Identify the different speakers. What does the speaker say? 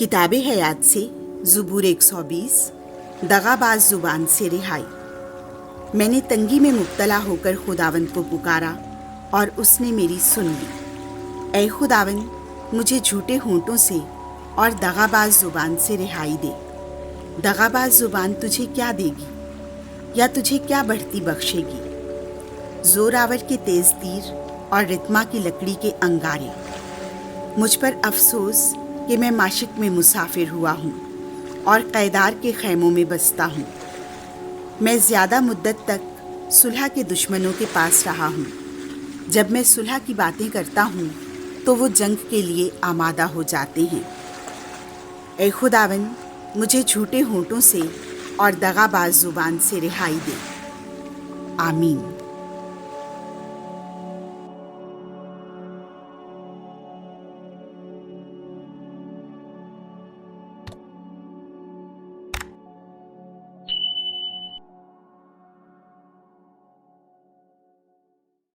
Speaker 1: किताबे हयात से ज़ुबूर 120 दगाबाज ज़ुबान से रिहाई। मैंने तंगी में मुब्तला होकर खुदावंद को पुकारा और उसने मेरी सुन ली। ऐ खुदावंद, मुझे झूठे होंठों से और दगाबाज ज़ुबान से रिहाई दे। दगाबाज ज़ुबान तुझे क्या देगी या तुझे क्या बढ़ती बख्शेगी? ज़ोरावर के तेज़ तीर और रित्मा की लकड़ी के अंगारे। मुझ पर अफसोस कि मैं माशिक में मुसाफिर हुआ हूँ और क़ैदार के ख़ैमों में बसता हूँ। मैं ज़्यादा मुद्दत तक सुलह के दुश्मनों के पास रहा हूँ। जब मैं सुलह की बातें करता हूँ तो वो जंग के लिए आमादा हो जाते हैं। ऐ खुदावन, मुझे झूठे होंठों से और दगाबाज ज़ुबान से रिहाई दे। आमीन।